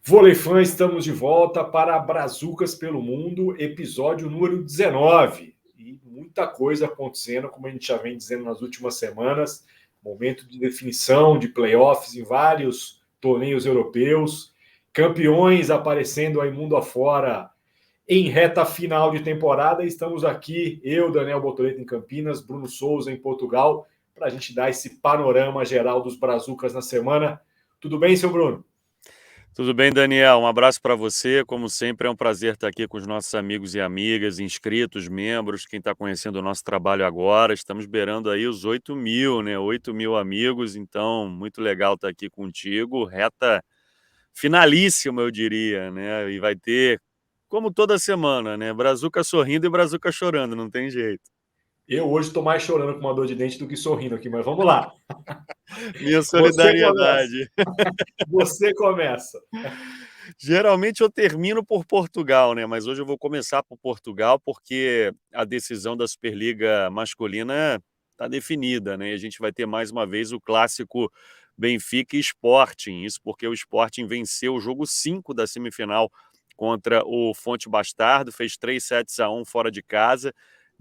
Vôlei Fã, estamos de volta para Brazucas pelo Mundo, episódio número 19. E muita coisa acontecendo, como a gente já vem dizendo nas últimas semanas. Momento de definição de playoffs em vários torneios europeus. Campeões aparecendo aí mundo afora em reta final de temporada. Estamos aqui, eu, Daniel Botoleto, em Campinas, Bruno Souza, em Portugal, para a gente dar esse panorama geral dos Brazucas na semana. Tudo bem, seu Bruno? Tudo bem, Daniel? Um abraço para você. Como sempre, é um prazer estar aqui com os nossos amigos e amigas, inscritos, membros, quem está conhecendo o nosso trabalho agora. Estamos beirando aí os 8.000, né? 8.000 amigos, então muito legal estar aqui contigo. Reta finalíssima, eu diria, né? E vai ter, como toda semana, né? Brazuca sorrindo e Brazuca chorando, não tem jeito. Eu hoje estou mais chorando com uma dor de dente do que sorrindo aqui, mas vamos lá. Minha Você começa. solidariedade. Você começa. Geralmente eu termino por Portugal, né? Mas hoje eu vou começar por Portugal porque a decisão da Superliga masculina está definida, né? E a gente vai ter mais uma vez o clássico Benfica e Sporting. Isso porque o Sporting venceu o jogo 5 da semifinal contra o Fonte Bastardo, fez 3-1 fora de casa.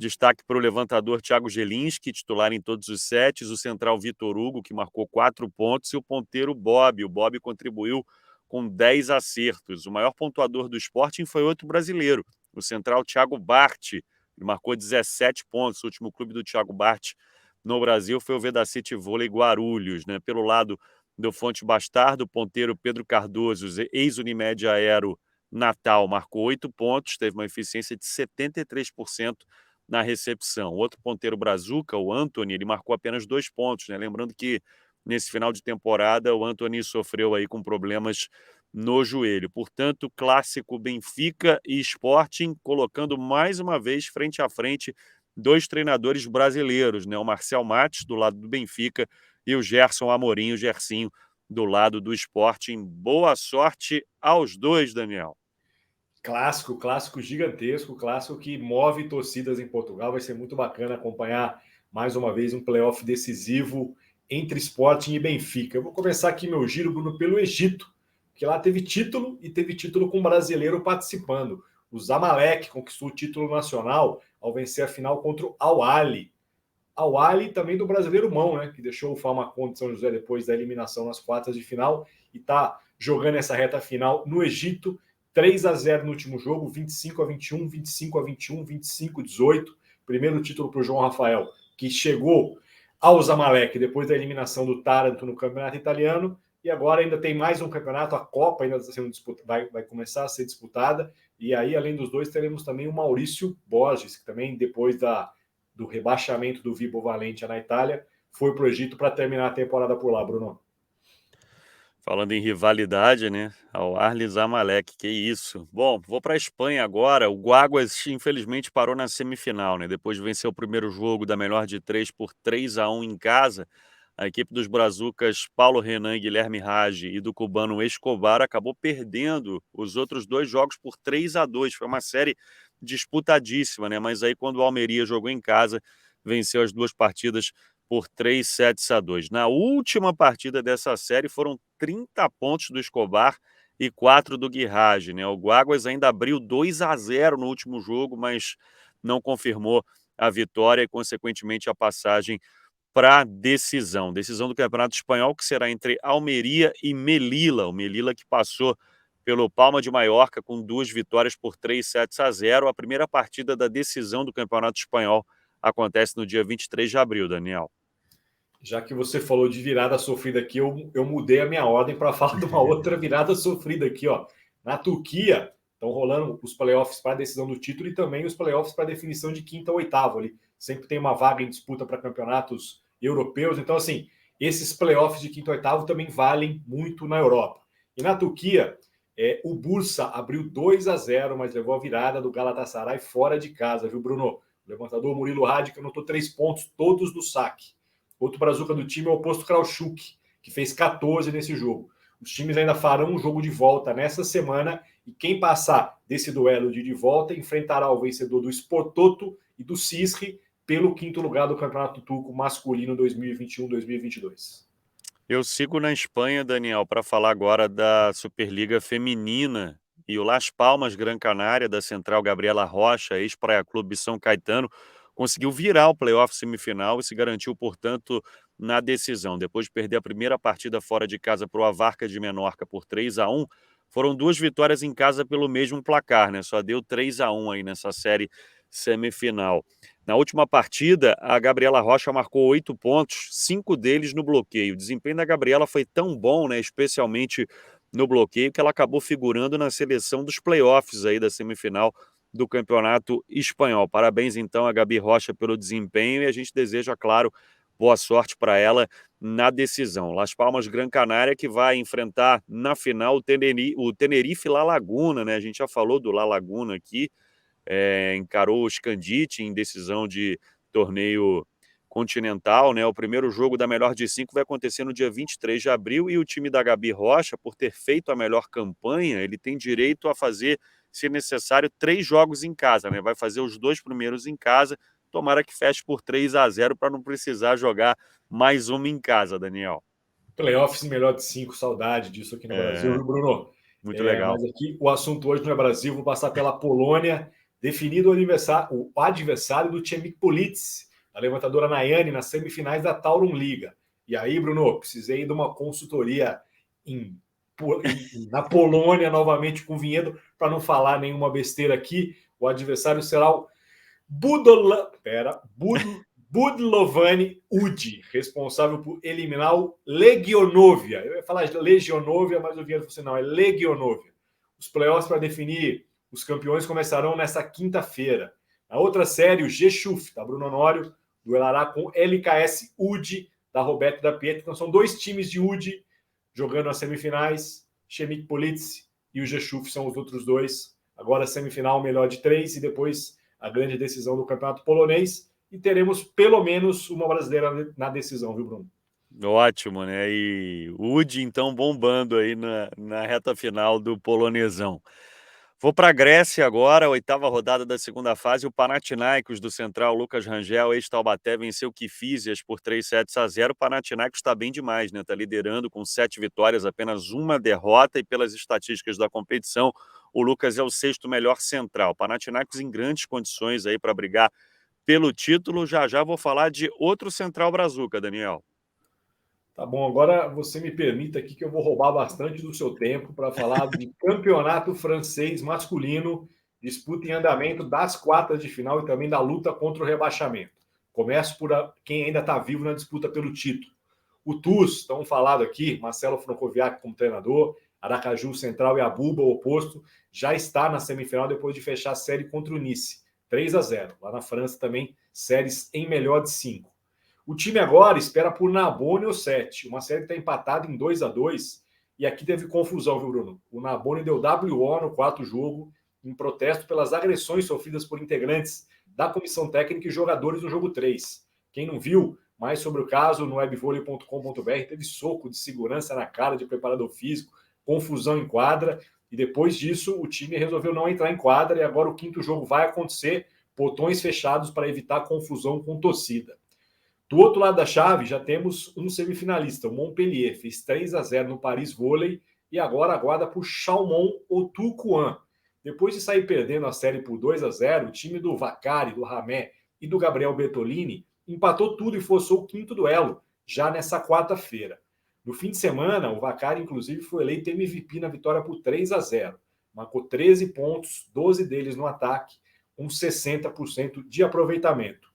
Destaque para o levantador Thiago Gelinski, titular em todos os sets, o central Vitor Hugo, que marcou 4 pontos, e o ponteiro Bob. O Bob contribuiu com 10 acertos. O maior pontuador do Sporting foi outro brasileiro, o central Thiago Bart. Ele marcou 17 pontos. O último clube do Thiago Bart no Brasil foi o Vedacity Vôlei Guarulhos. Né? Pelo lado do Fonte Bastardo, o ponteiro Pedro Cardoso, ex-Unimed Aero Natal, marcou 8 pontos, teve uma eficiência de 73% na recepção. O outro ponteiro brazuca, o Anthony, ele marcou apenas 2 pontos. Né? Lembrando que nesse final de temporada o Anthony sofreu aí com problemas no joelho. Portanto, clássico Benfica e Sporting, colocando mais uma vez frente a frente dois treinadores brasileiros, né? O Marcel Matos, do lado do Benfica, e o Gerson Amorim, o Gersinho, do lado do Sporting. Boa sorte aos dois, Daniel. Clássico gigantesco, clássico que move torcidas em Portugal. Vai ser muito bacana acompanhar mais uma vez um playoff decisivo entre Sporting e Benfica. Eu vou começar aqui meu giro, Bruno, pelo Egito, que lá teve título e teve título com um brasileiro participando. O Zamalek conquistou o título nacional ao vencer a final contra o Al-Ahly. Al-Ahly também do brasileiro Mão, né, que deixou o Famalicão de São José depois da eliminação nas quartas de final e está jogando essa reta final no Egito. 3-0 no último jogo, 25-21, 25-21, 25-18. Primeiro título para o João Rafael, que chegou ao Zamalek depois da eliminação do Taranto no campeonato italiano. E agora ainda tem mais um campeonato, a Copa ainda está sendo disputada, vai começar a ser disputada. E aí, além dos dois, teremos também o Maurício Borges, que também, depois do rebaixamento do Vibo Valentia na Itália, foi para o Egito para terminar a temporada por lá, Bruno. Falando em rivalidade, né? Al-Ahly e Zamalek, que isso. Bom, vou para a Espanha agora. O Guaguas, infelizmente, parou na semifinal, né? Depois de vencer o primeiro jogo da melhor de 3 por 3-1 em casa, a equipe dos brazucas Paulo Renan e Guilherme Rage e do cubano Escobar acabou perdendo os outros dois jogos por 3-2. Foi uma série disputadíssima, né? Mas aí, quando o Almeria jogou em casa, venceu as duas partidas por 3-2. Na última partida dessa série foram 30 pontos do Escobar e 4 do Guirage, né? O Guaguas ainda abriu 2-0 no último jogo, mas não confirmou a vitória e, consequentemente, a passagem para decisão. Decisão do Campeonato Espanhol, que será entre Almeria e Melilla. O Melilla que passou pelo Palma de Mallorca com 2 vitórias por 3-0. A primeira partida da decisão do Campeonato Espanhol acontece no dia 23 de abril, Daniel. Já que você falou de virada sofrida aqui, eu mudei a minha ordem para falar de uma outra virada sofrida aqui, ó. Na Turquia, estão rolando os playoffs para a decisão do título e também os playoffs para a definição de quinta ou oitavo ali. Sempre tem uma vaga em disputa para campeonatos europeus. Então, assim, esses playoffs de quinta ou oitavo também valem muito na Europa. E na Turquia, o Bursa abriu 2-0, mas levou a virada do Galatasaray fora de casa, viu, Bruno? O levantador Murilo Radic anotou 3 pontos, todos do saque. Outro brazuca do time é o oposto Krauschuk, que fez 14 nesse jogo. Os times ainda farão um jogo de volta nessa semana e quem passar desse duelo de volta enfrentará o vencedor do Spor Toto e do Cisri pelo 5º lugar do Campeonato Turco masculino 2021-2022. Eu sigo na Espanha, Daniel, para falar agora da Superliga Feminina. E o Las Palmas Gran Canária, da Central Gabriela Rocha, ex-Praia Clube São Caetano, conseguiu virar o playoff semifinal e se garantiu, portanto, na decisão. Depois de perder a primeira partida fora de casa para o Avarca de Menorca por 3-1, foram 2 vitórias em casa pelo mesmo placar, né? Só deu 3-1 aí nessa série semifinal. Na última partida, a Gabriela Rocha marcou 8 pontos, 5 deles no bloqueio. O desempenho da Gabriela foi tão bom, né, especialmente no bloqueio, que ela acabou figurando na seleção dos playoffs aí da semifinal do Campeonato Espanhol. Parabéns, então, a Gabi Rocha pelo desempenho e a gente deseja, claro, boa sorte para ela na decisão. Las Palmas Gran Canária que vai enfrentar na final o Tenerife La Laguna, né? A gente já falou do La Laguna aqui, encarou o Scandite em decisão de torneio continental, né? O primeiro jogo da melhor de 5 vai acontecer no dia 23 de abril e o time da Gabi Rocha, por ter feito a melhor campanha, ele tem direito a fazer, se necessário, 3 jogos em casa, né? Vai fazer os 2 primeiros em casa, tomara que feche por 3-0 para não precisar jogar mais uma em casa, Daniel. Playoffs melhor de 5, saudade disso aqui no Brasil, viu, Bruno? Muito legal. Mas aqui o assunto hoje não é Brasil, vou passar pela Polônia, definido o adversário do Chemik Police, a levantadora Nayane, nas semifinais da Tauron Liga. E aí, Bruno, precisei de uma consultoria na Polônia, novamente com Vinhedo, para não falar nenhuma besteira aqui. O adversário será o Budlovany Udi, responsável por eliminar o Legionovia. Eu ia falar Legionovia, mas o Vinhedo falou assim, não, é Legionovia. Os playoffs para definir os campeões começarão nessa quinta-feira. Na outra série, o Gechuf, da Bruno Honório, duelará com LKS Udi, da Roberto da Pietro. Então são 2 times de Udi jogando as semifinais. Chemik Police e o Gechuf são os outros 2. Agora semifinal, melhor de 3 e depois a grande decisão do campeonato polonês. E teremos pelo menos uma brasileira na decisão, viu, Bruno? Ótimo, né? E o Udi, então, bombando aí na reta final do Polonesão. Vou para a Grécia agora, a 8ª rodada da segunda fase. O Panathinaikos do Central, Lucas Rangel, ex-Taubaté, venceu o Kifisias por 3-0. O Panathinaikos está bem demais, né? Está liderando com 7 vitórias, apenas uma derrota. E pelas estatísticas da competição, o Lucas é o 6º melhor central. Panathinaikos em grandes condições aí para brigar pelo título. Já já vou falar de outro central brazuca, Daniel. Tá bom, agora você me permita aqui que eu vou roubar bastante do seu tempo para falar de campeonato francês masculino, disputa em andamento das quartas de final e também da luta contra o rebaixamento. Começo por quem ainda está vivo na disputa pelo título. O TuS, tão falado aqui, Marcelo Francoviac como treinador, Aracaju Central e Abuba, o oposto, já está na semifinal depois de fechar a série contra o Nice, 3-0. Lá na França também, séries em melhor de 5. O time agora espera por Narbonne ou 7. Uma série que está empatada em 2-2. E aqui teve confusão, viu, Bruno? O Narbonne deu WO no 4º jogo, em protesto pelas agressões sofridas por integrantes da comissão técnica e jogadores no jogo 3. Quem não viu, mais sobre o caso no webvôlei.com.br, teve soco de segurança na cara de preparador físico, confusão em quadra. E depois disso, o time resolveu não entrar em quadra. E agora o 5º jogo vai acontecer, portões fechados para evitar confusão com torcida. Do outro lado da chave, já temos um semifinalista, o Montpellier, fez 3-0 no Paris Vôlei e agora aguarda por Chaumont Otucuan. Depois de sair perdendo a série por 2-0, o time do Vacari, do Ramé e do Gabriel Bertolini empatou tudo e forçou o 5º duelo, já nessa quarta-feira. No fim de semana, o Vacari, inclusive, foi eleito MVP na vitória por 3-0. Marcou 13 pontos, 12 deles no ataque, com 60% de aproveitamento.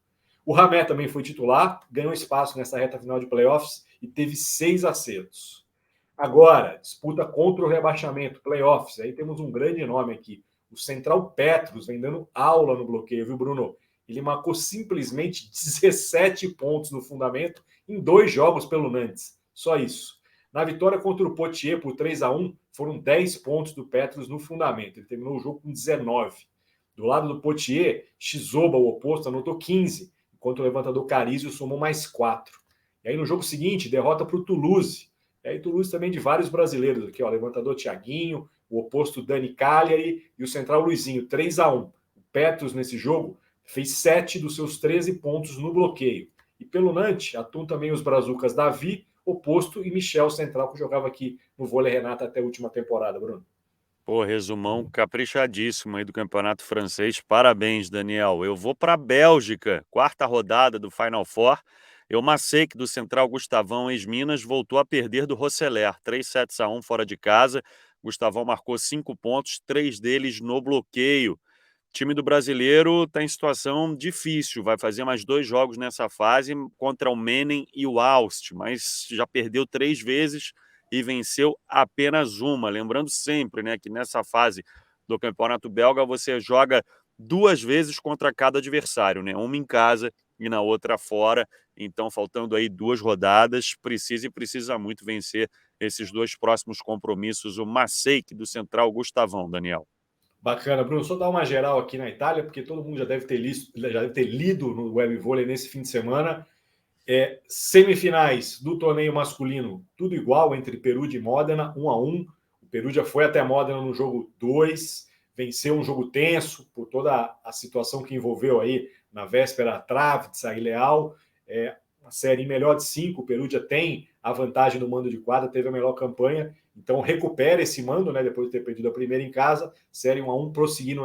O Ramé também foi titular, ganhou espaço nessa reta final de playoffs e teve 6 acertos. Agora, disputa contra o rebaixamento, playoffs. Aí temos um grande nome aqui. O Central Petros vem dando aula no bloqueio, viu, Bruno? Ele marcou simplesmente 17 pontos no fundamento em 2 jogos pelo Nantes. Só isso. Na vitória contra o Poitiers por 3-1, foram 10 pontos do Petros no fundamento. Ele terminou o jogo com 19. Do lado do Poitiers, Shizoba, o oposto, anotou 15. Enquanto o levantador Carizio somou mais 4. E aí no jogo seguinte, derrota para o Toulouse. E aí Toulouse também de vários brasileiros aqui, ó, levantador Thiaguinho, o oposto Dani Cagliari e o central Luizinho, 3-1. O Petros nesse jogo fez 7 dos seus 13 pontos no bloqueio. E pelo Nantes, atuam também os brazucas Davi, oposto, e Michel Central, que jogava aqui no Vôlei Renata até a última temporada, Bruno. Pô, resumão caprichadíssimo aí do Campeonato Francês. Parabéns, Daniel. Eu vou para a Bélgica, quarta rodada do Final Four. Eu macei que do Central Gustavão, ex-Minas, voltou a perder do Rosselère, 3-1 fora de casa. Gustavão marcou 5 pontos, 3 deles no bloqueio. O time do brasileiro está em situação difícil, vai fazer mais 2 jogos nessa fase contra o Menem e o Aust, mas já perdeu 3 vezes e venceu apenas uma. Lembrando sempre, né, que nessa fase do Campeonato Belga você joga 2 vezes contra cada adversário, né? Uma em casa e na outra fora. Então, faltando aí 2 rodadas, precisa muito vencer esses 2 próximos compromissos. O Maaseik do Central Gustavão, Daniel. Bacana, Bruno. Só dar uma geral aqui na Itália, porque todo mundo já deve ter lido no Web Vôlei nesse fim de semana. Semifinais do torneio masculino, tudo igual entre Perugia e Modena, 1-1. O Perugia foi até Modena no jogo 2, venceu um jogo tenso por toda a situação que envolveu aí na véspera Travitsa e Leal. Uma série em melhor de 5, o Perugia tem a vantagem no mando de quadra, teve a melhor campanha, então recupera esse mando, né, depois de ter perdido a primeira em casa, série 1-1 prosseguindo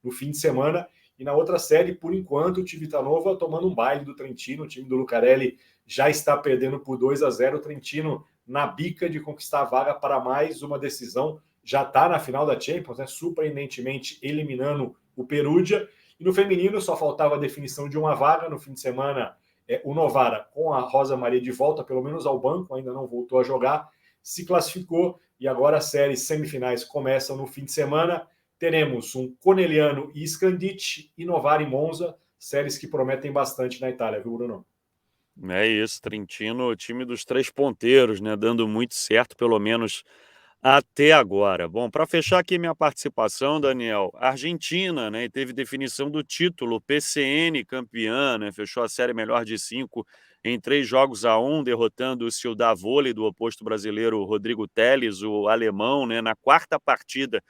no fim de semana. E na outra série, por enquanto, o Civitanova tomando um baile do Trentino. O time do Lucarelli já está perdendo por 2-0. O Trentino na bica de conquistar a vaga para mais uma decisão. Já está na final da Champions, né? Surpreendentemente eliminando o Perugia. E no feminino só faltava a definição de uma vaga. No fim de semana, o Novara, com a Rosa Maria de volta, pelo menos ao banco, ainda não voltou a jogar, se classificou. E agora as séries semifinais começam no fim de semana. Teremos um Conegliano e Scandic e Novara e Monza, séries que prometem bastante na Itália, viu, Bruno? É isso, Trentino, o time dos 3 ponteiros, né? Dando muito certo, pelo menos até agora. Bom, para fechar aqui minha participação, Daniel, Argentina, né? E teve definição do título, PCN campeã, né? Fechou a série melhor de 5 em 3-1, derrotando o Ciudad Vôlei do oposto brasileiro Rodrigo Teles, o alemão, né? Na quarta partida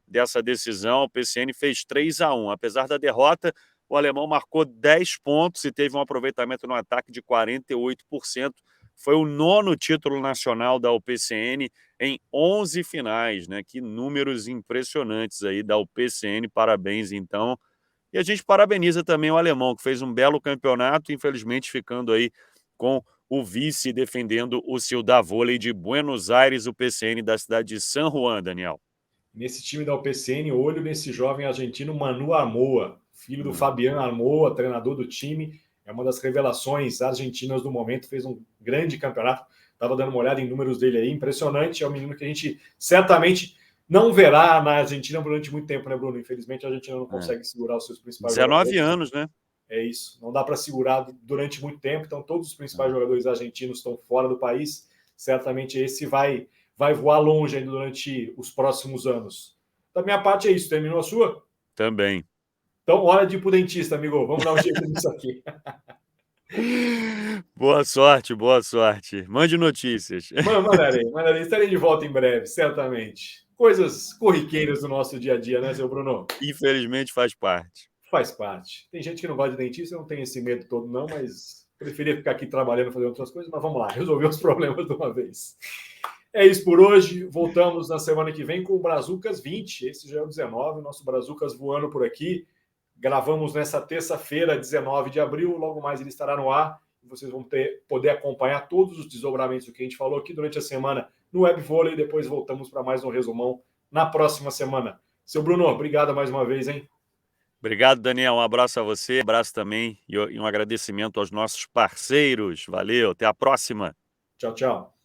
dessa decisão, o PCN fez 3-1. Apesar da derrota, o alemão marcou 10 pontos e teve um aproveitamento no ataque de 48%. Foi o 9º título nacional da UPCN em 11 finais, né? Que números impressionantes aí da UPCN, parabéns então. E a gente parabeniza também o alemão, que fez um belo campeonato, infelizmente ficando aí com o vice defendendo o Ciudad Vôlei de Buenos Aires, o PCN da cidade de San Juan, Daniel. Nesse time da UPCN, olho nesse jovem argentino Manu Armoa, filho do Fabián Armoa, treinador do time, é uma das revelações argentinas do momento, fez um grande campeonato, estava dando uma olhada em números dele aí, impressionante, é um menino que a gente certamente não verá na Argentina durante muito tempo, né, Bruno? Infelizmente a Argentina não consegue segurar os seus principais 19 jogadores. anos, né? É isso, não dá para segurar durante muito tempo, então todos os principais jogadores argentinos estão fora do país, certamente esse vai voar longe ainda durante os próximos anos. Da minha parte é isso, terminou a sua? Também. Então, hora de ir pro dentista, amigo, vamos dar um jeito nisso aqui. Boa sorte, boa sorte. Mande notícias. Mandarei, estarei de volta em breve, certamente. Coisas corriqueiras do nosso dia a dia, né, seu Bruno? Infelizmente faz parte. Faz parte. Tem gente que não gosta de dentista, eu não tenho esse medo todo não, mas preferia ficar aqui trabalhando, fazendo outras coisas, mas vamos lá, resolver os problemas de uma vez. É isso por hoje. Voltamos na semana que vem com o Brazucas 20. Esse já é o 19, nosso Brazucas voando por aqui. Gravamos nessa terça-feira, 19 de abril. Logo mais ele estará no ar. Vocês vão poder acompanhar todos os desdobramentos do que a gente falou aqui durante a semana no Web Vôlei. Depois voltamos para mais um resumão na próxima semana. Seu Bruno, obrigado mais uma vez, hein? Obrigado, Daniel. Um abraço a você, um abraço também e um agradecimento aos nossos parceiros. Valeu, até a próxima. Tchau, tchau.